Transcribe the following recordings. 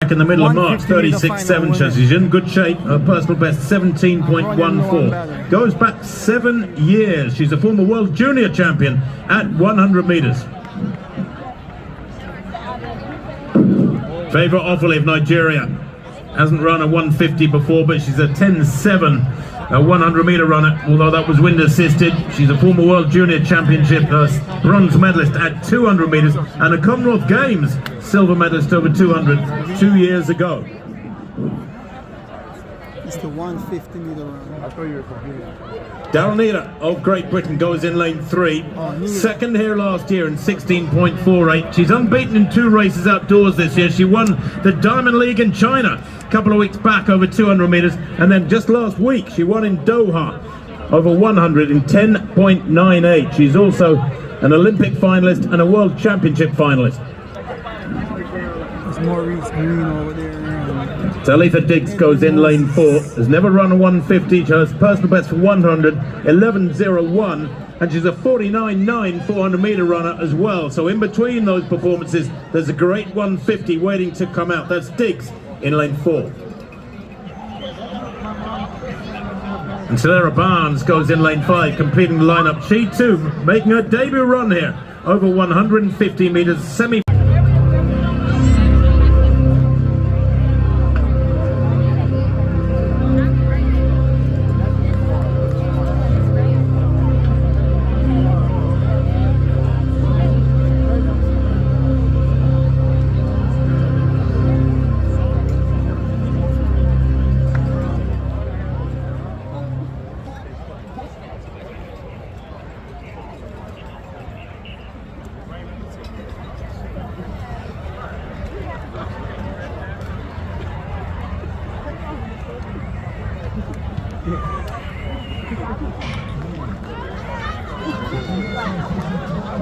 Back in the middle of March, 36.7. She's in good shape. Her personal best 17.14. Goes back 7 years. She's a former world junior champion at 100 meters. Favourite Offaly of Nigeria. Hasn't run a 150 before, but she's a 10.7. A 100-meter runner, although that was wind assisted. She's a former World Junior Championship bronze medalist at 200 meters and a Commonwealth Games silver medalist over 200 2 years ago. It's the 150-meter run. I thought you were confused. Daryl Needham of Great Britain goes in lane 3. Second here last year in 16.48. She's unbeaten in 2 races outdoors this year. She won the Diamond League in China a couple of weeks back over 200 meters, and then just last week she won in Doha over 100 in 10.98. She's also an Olympic finalist and a World Championship finalist. There's Maurice Green over there. Talitha Diggs goes in lane 4. Has never run a 150. She has personal best for 100, 11.01, and she's a 49.9 400-meter runner as well. So in between those performances, there's a great 150 waiting to come out. That's Diggs in lane 4. And Sarah Barnes goes in lane 5, completing the lineup. She too making her debut run here over 150 meters semi.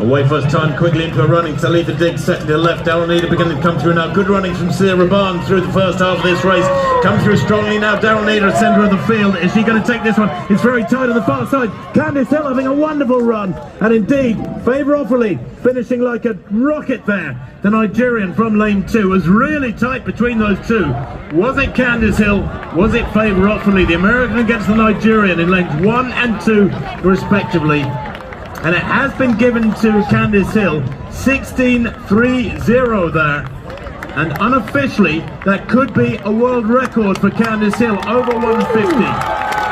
Away first time, quickly into a running. Talitha Diggs second to left. Daryl Needham beginning to come through now. Good running from Sarah Barnes through the first half of this race. Come through strongly now. Daryl Needham, centre of the field. Is she going to take this one? It's very tight on the far side. Candice Hill having a wonderful run. And indeed, Favour Offaly finishing like a rocket there. The Nigerian from lane 2 was really tight between those two. Was it Candice Hill? Was it Favour Offaly? The American against the Nigerian in lanes 1 and 2 respectively. And it has been given to Candice Hill, 16.30 there. And unofficially, that could be a world record for Candice Hill, over 150.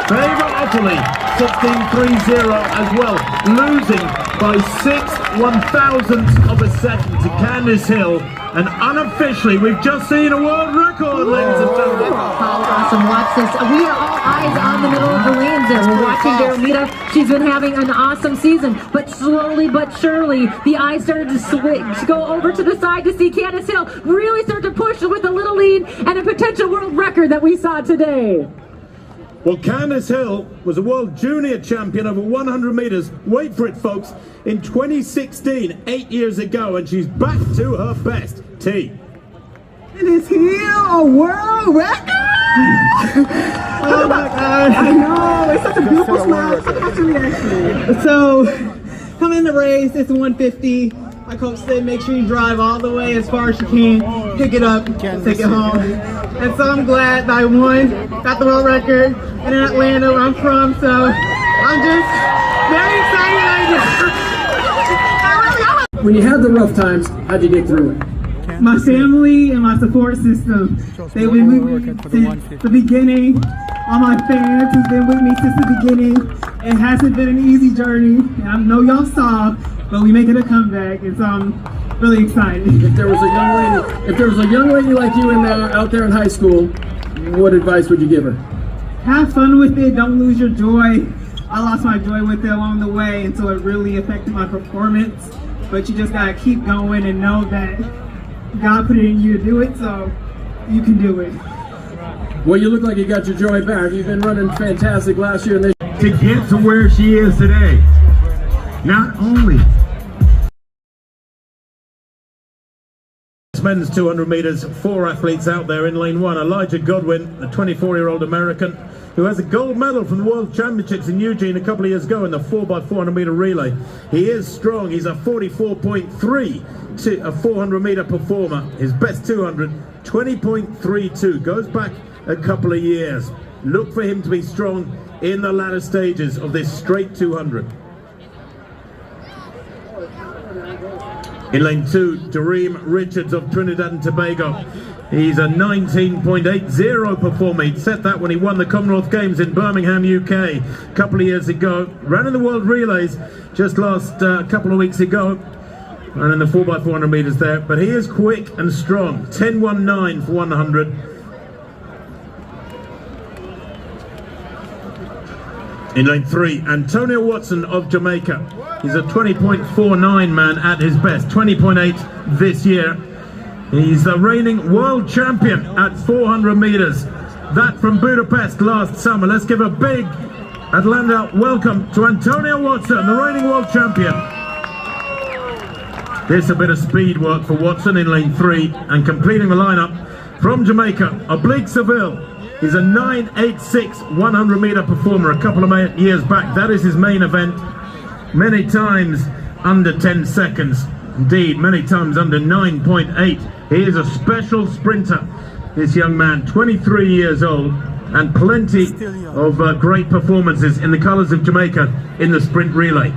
Favour Offaly, 16.30 as well, losing by 6/1000ths of a second to Candice Hill. And unofficially, we've just seen a world record, ladies and gentlemen. How awesome. Watch this. We are all eyes on the middle of the lanes there. We're watching Daryl Needham. She's been having an awesome season, but slowly but surely, the eyes started to switch, to go over to the side to see Candice Hill really start to push with a little lead and a potential world record that we saw today. Well, Candice Hill was a world junior champion over 100 meters. Wait for it, folks. In 2016, 8 years ago, and she's back to her best. T. It is here, a world record! Oh my God! I know, it's such a beautiful smile, such a beautiful reaction. So, coming in the race, it's 150. My coach said make sure you drive all the way as far as you can, pick it up, and take it home. And so I'm glad that I won, got the world record, and in Atlanta where I'm from, so I'm just very excited right now. When you had the rough times, how'd you get through it? My family and my support system, they've been with me since the beginning. All my fans have been with me since the beginning. It hasn't been an easy journey, and I know y'all saw, but we making a comeback, and so I'm really excited. If there was a young lady like you out there in high school, what advice would you give her? Have fun with it. Don't lose your joy. I lost my joy with it along the way, and so it really affected my performance. But you just gotta keep going and know that God put it in you to do it, so you can do it. Well, you look like you got your joy back. You've been running fantastic last year and this To get to where she is today, not only men's 200 meters, 4 athletes out there in lane 1. Elijah Godwin, the 24-year-old American who has a gold medal from the World Championships in Eugene a couple of years ago in the 4x400 meter relay. He is strong. He's a 44.3 to a 400 meter performer. His best 200, 20.32, goes back a couple of years. Look for him to be strong in the latter stages of this straight 200. In lane 2, Dareem Richards of Trinidad and Tobago. He's a 19.80 performer. He'd set that when he won the Commonwealth Games in Birmingham, UK, a couple of years ago. Ran in the World Relays just last couple of weeks ago. And in the 4x400 meters there. But he is quick and strong. 10.19 for 100. In lane 3, Antonio Watson of Jamaica. He's a 20.49 man at his best. 20.8 this year. He's the reigning world champion at 400 meters. That from Budapest last summer. Let's give a big Atlanta welcome to Antonio Watson, the reigning world champion. There's a bit of speed work for Watson in lane 3, and completing the lineup from Jamaica, Oblique Seville. He's a 9.86 100 meter performer. A couple of years back, that is his main event. Many times under 10 seconds. Indeed, many times under 9.8. He is a special sprinter, this young man, 23 years old, and plenty of great performances in the colours of Jamaica in the sprint relay.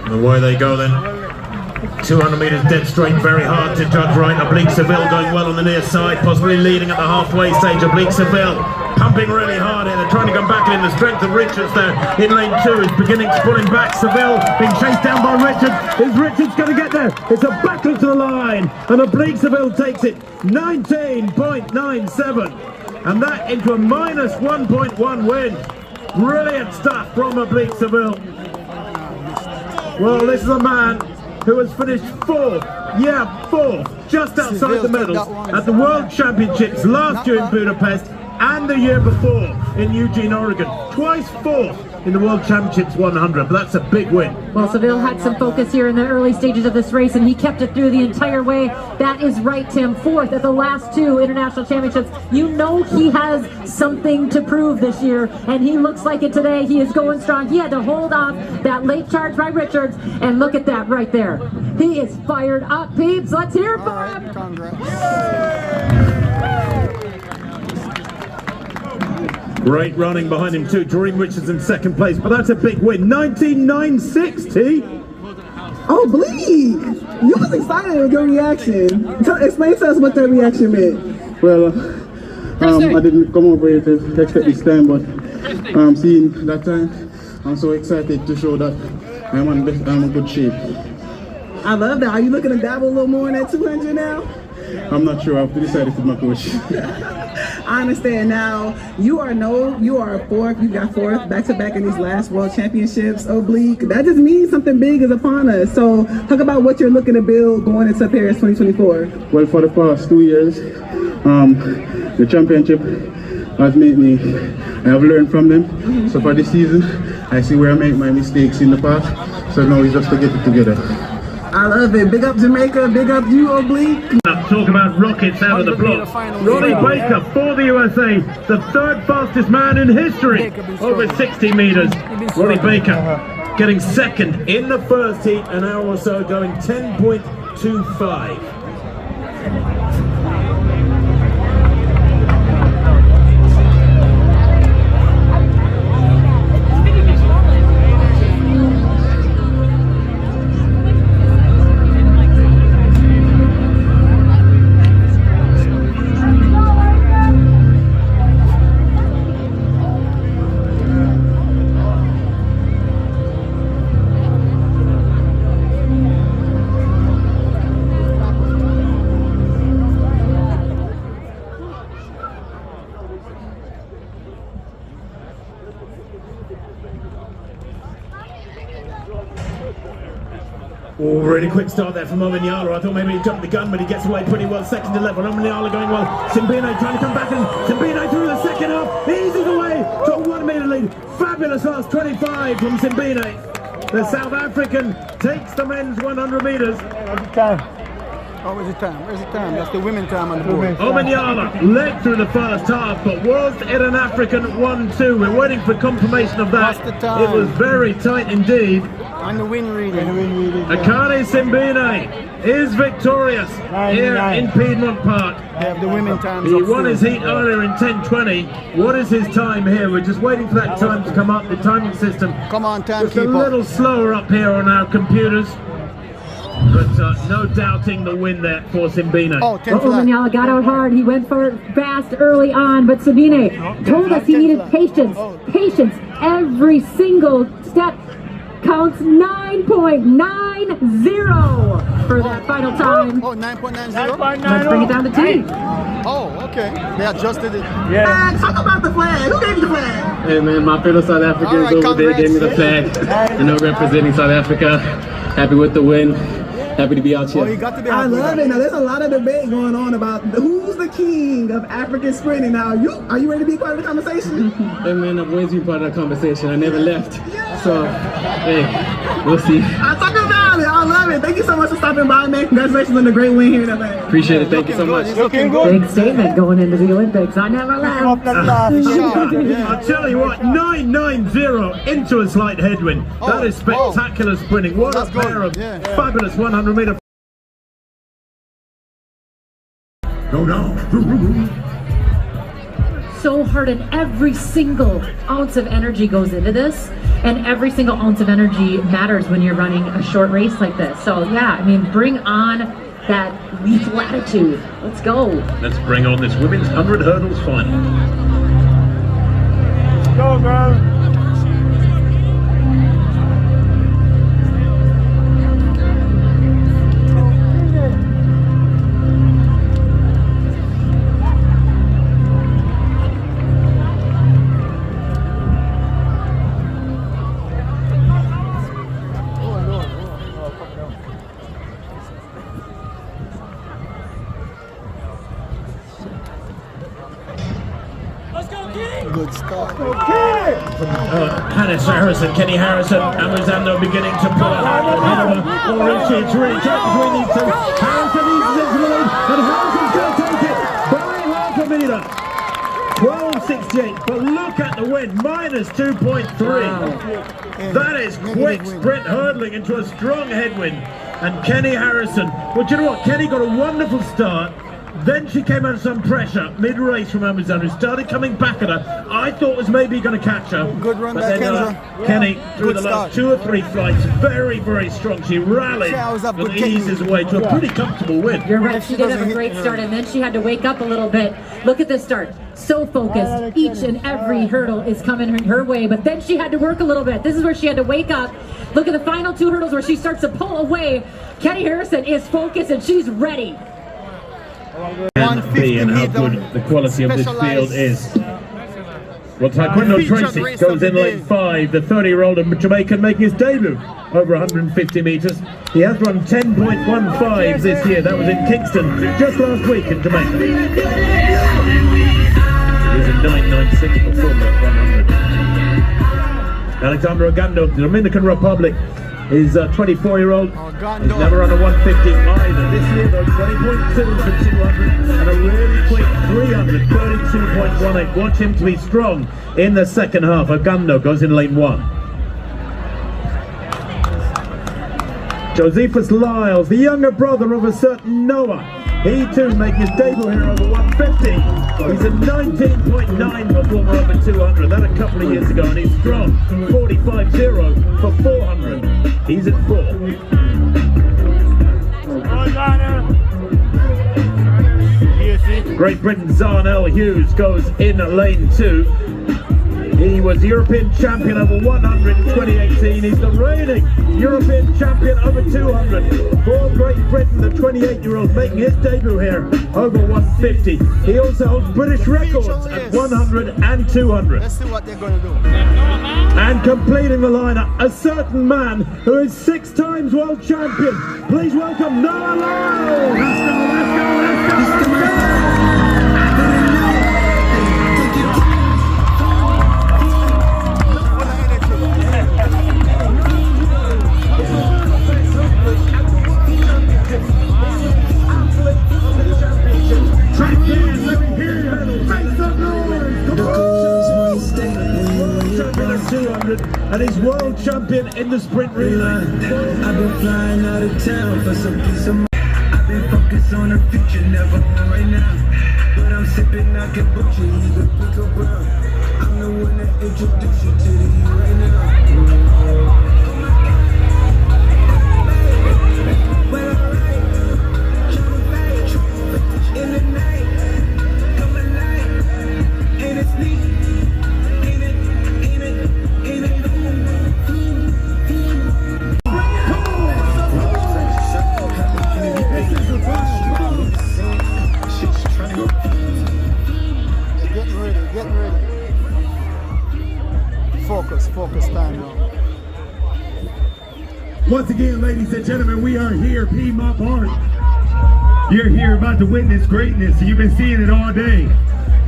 And away they go then. 200 metres dead straight, very hard to judge right. Oblique Seville going well on the near side, possibly leading at the halfway stage. Oblique Seville pumping really hard here. They're trying to come back in. The strength of Richards there in lane 2 is beginning to pull him back. Seville being chased down by Richards. Is Richards going to get there? It's a battle to the line, and Oblique Seville takes it 19.97, and that into a minus 1.1 win. Brilliant stuff from Oblique Seville. Well, this is a man who has finished fourth, just outside the medals at the World Championships last year in Budapest and the year before in Eugene, Oregon. Twice fourth in the World Championships 100, but that's a big win. Well, Seville had some focus here in the early stages of this race, and he kept it through the entire way. That is right, Tim. Fourth at the last 2 international championships. You know he has something to prove this year, and he looks like it today. He is going strong. He had to hold off that late charge by Richards, and look at that right there. He is fired up, peeps. Let's hear it for him. Great running behind him too. Dareem Richards in second place, but that's a big win. 19.960. Oh, Bleak! You was excited with your reaction. Explain to us what that reaction meant. Well, I didn't come over here to expect this time, but seeing that time, I'm so excited to show that I'm in good shape. I love that. Are you looking to dabble a little more in that 200 now? I'm not sure. I have to decide with my coach. I understand now. You are fourth. You got fourth back-to-back in these last World Championships. Oblique. That just means something big is upon us. So talk about what you're looking to build going into Paris 2024. Well, for the past 2 years, the championship has made me. I have learned from them. So for this season, I see where I make my mistakes in the past. So now it's just to get it together. I love it. Big up Jamaica. Big up you, Oblique. Talk about rockets out of the block. Ronnie Baker for the USA, the 3rd fastest man in history over 60 meters. Ronnie Baker getting 2nd in the first heat, an hour or so, going 10.25. Oh, really quick start there from Omanyala. I thought maybe he jumped the gun, but he gets away pretty well. Second to level. Omanyala going well. Simbine trying to come back, and Simbine through the second half. Eases away to a 1 minute lead. Fabulous last 25 from Simbine. The South African takes the men's 100 meters. Where's the time? Oh, where's the time? Where's the time? That's the women's time on the board. Omanyala led through the first half, but was it an African 1-2? We're waiting for confirmation of that. What's the time? It was very tight indeed. On the win reading. Akane Simbine is victorious here in Piedmont Park. They have the women times. He won his heat earlier in 10:20. What is his time here? We're just waiting for that time to come up. The timing system Come on, just a timekeeper. little slower up here on our computers. But no doubting the win there for Simbine. Oh, 10 flat. Omanyala got out hard. He went for it fast early on, but Sabine told us he needed patience. Patience. Every single step counts. 9.90 for that final time. Oh, 9.90? Let's bring it down to 10. Oh, okay. They adjusted it. Man, talk about the flag. Who gave you the flag? Hey man, my fellow South Africans All right, over there gave me the flag. Representing South Africa. Happy with the win. Happy to be out Oh, here. you got to be I happy with love that. it. Now, there's a lot of debate going on about who's the king of African sprinting. Now, are you ready to be part of the conversation? Hey man, I've always been part of the conversation. I never left. So, hey, we'll see. I talk about it. I love it. Thank you so much for stopping by, man. Congratulations on the great win here in Atlanta. Appreciate it. Thank you so much. He's looking good. Big statement going into the Olympics. I never left. I'll tell you what, 9.90 into a slight headwind. That is spectacular sprinting. What a That's good. pair of Yeah. fabulous 100 meter. Go down. So hard, and every single ounce of energy goes into this, and every single ounce of energy matters when you're running a short race like this. So yeah, I mean, bring on that lethal attitude. Let's go. Let's bring on this women's 100 hurdles final. Go, girl. Good start. Hannes Harrison, Kenny Harrison, Amazando beginning to pull ahead of her. Or is she? It's really tight between these two. Harrison eases into the lead, and Harrison's going to take it by half a meter. 12.68, but look at the win, minus 2.3. That is quick sprint hurdling into a strong headwind. And Kenny Harrison, well, do you know what? Kenny got a wonderful start. Then she came under some pressure mid-race from Amazon, who started coming back at her. I thought was maybe going to catch her. Good run but back, then, Kenza. Kenny, through Good the last start. 2 or 3 flights, very, very strong. She rallied Showers up, and good kicking. eases away to a pretty comfortable win. You're right, She she did have doesn't a great hit- start, and then she had to wake up a little bit. Look at this start. So focused. Each and every hurdle is coming her way, but then she had to work a little bit. This is where she had to wake up. Look at the final 2 hurdles where she starts to pull away. Kenny Harrison is focused, and she's ready. And B, and how good the quality of this field is. Well, Taekwondo Tracy goes in lane 5, the 30-year-old Jamaican making his debut over 150 metres. He has run 10.15 this year. That was in Kingston just last week in Jamaica. It is a 9.96 performer at 100. Alexander Ogando, the Dominican Republic, is a 24-year-old. He's never run a 150 either. This year, though, 20.2 for 200 and a really quick 300, 32.18. Watch him to be strong in the second half. Ogando goes in lane 1. Josephus Lyles, the younger brother of a certain Noah. He too making his debut here over 150. He's a 19.9 performer over 200. That a couple of years ago, and he's strong. 45.0 for 400. He's at 4. Great Britain Zarnell Hughes goes in lane 2. He was European champion over 100 in 2018. He's the reigning European champion over 200. For Great Britain, the 28-year-old making his debut here over 150. He also holds British records at 100 and 200. Let's see what they're going to do. And completing the lineup, a certain man who is 6 times world champion. Please welcome Noah Lyles. Let's go, let's go, let's go, let's go. And he's world champion in the sprint relay. I've been flying out of town for some peace of mind. I've been focused on the future, never on right now. But I'm sipping, I can book you, you can pick up brown. I'm the one that introduced you to the you right now. Well, alright, travel in the night, come alive, and it's neat. Focus time now. Once again, ladies and gentlemen, we are here, Piedmont Park. You're here about to witness greatness. You've been seeing it all day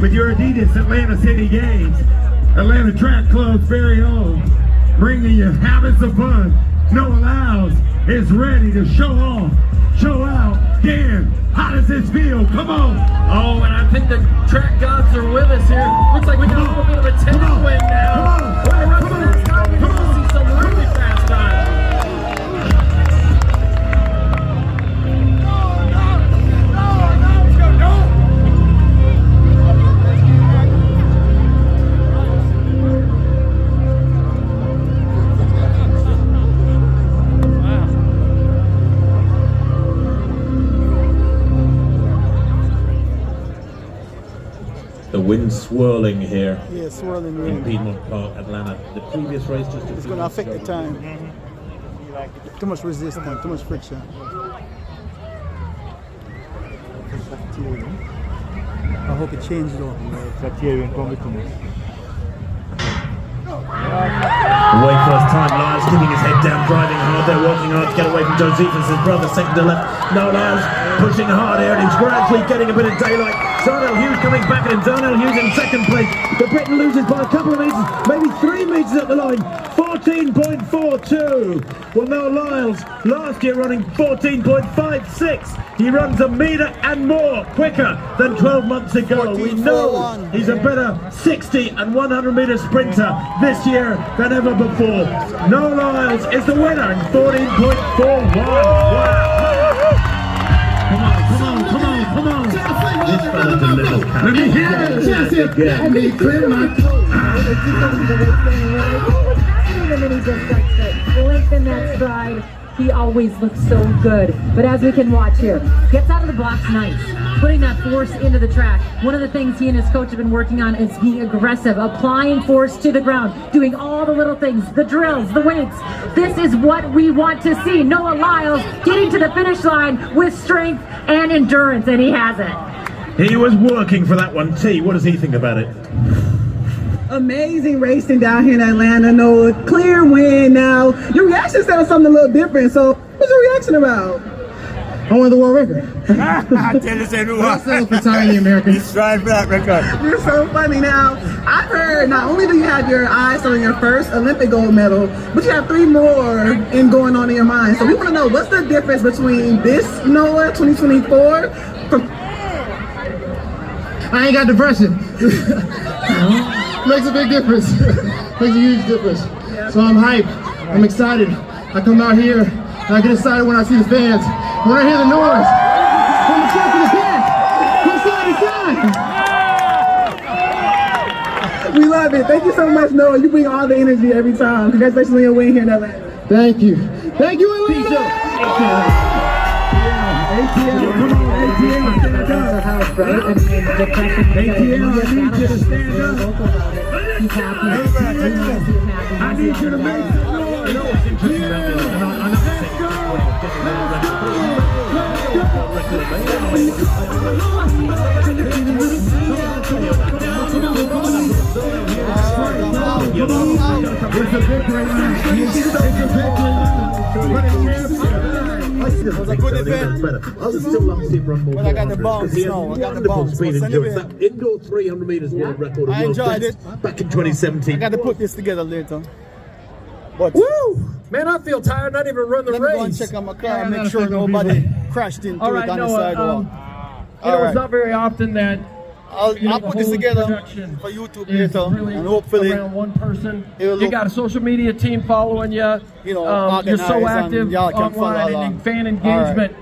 with your Adidas Atlanta City Games, Atlanta Track Club's very own, bringing you habits of fun. Noah Lyles is ready to show off, show out. Dan, how does this feel? Come on. Oh, and I think the track gods are with us here. Looks like we got a little bit of a tailwind now. Come on, see some really fast time. The wind swirling here Yeah, swirling in wind. Piedmont Park, Atlanta. The previous race just It's going to affect the time. Too much resistance, too much friction. I hope it changes though. Away first time, Lyles keeping his head down, driving hard. They're working hard to get away from Josephus, his brother, second to left. Now Lyles pushing hard here, and he's gradually getting a bit of daylight. Darnell Hughes coming back at him. Darnell Hughes in second place. But Britain loses by a couple of meters, maybe 3 meters at the line. 14.42. Well, Noah Lyles last year running 14.56. He runs a meter and more quicker than 12 months ago. We know he's a better 60 and 100 meter sprinter this year than ever before. Noah Lyles is the winner in 14.41. Wow. Come on, come on, come on, come on. This fella's a little cat. Let me hear it. Let me clear my And then he just starts to lengthen that stride. He always looks so good. But as we can watch here, gets out of the blocks nice, putting that force into the track. One of the things he and his coach have been working on is being aggressive, applying force to the ground, doing all the little things, the drills, the weights. This is what we want to see. Noah Lyles getting to the finish line with strength and endurance, and he has it. He was working for that one. T, what does he think about it? Amazing racing down here in Atlanta. Noah, clear win now. Your reaction said something a little different. So what's your reaction about? I wanted the world record. I tell you, say no. I settled for tying the Americans. He's trying for that record. You're so funny. Now, I've heard not only do you have your eyes on your first Olympic gold medal, but you have 3 more in going on in your mind. So we want to know, what's the difference between this Noah 2024 from... I ain't got depression. Makes a big difference. Makes a huge difference. So I'm hyped. I'm excited. I come out here and I get excited when I see the fans. When I hear the noise, from the front to the back, from side to side. We love it. Thank you so much, Noah. You bring all the energy every time. Congratulations on your win here in Atlanta. Thank you. Thank you, Atlanta. ATL, come on, ATL, stand up. ATL, I need you to stand up. He's happy. I need you to make some noise. You know what's interesting about this? And I'm not saying doesn't was a think good so. He event. knows better. I would still love to see him run more. But I got the 400s, bounce 'cause he has now. I got the wonderful bounce. speed But endurance. anyway. That indoor 300 meters world record. I enjoyed it. Back in 2017. I got to put this together later. But Woo! Man, I feel tired. Not even run the let race. me go and check on my car and make sure nobody crashed into All it right, on the Noah. sidewalk. You know, it's not very often that I'll put this whole together production for YouTube is later, really and hopefully around one person. it will You look, got a social media team following you. you know, You're so organized, active and y'all can follow online along. and fan All right. engagement.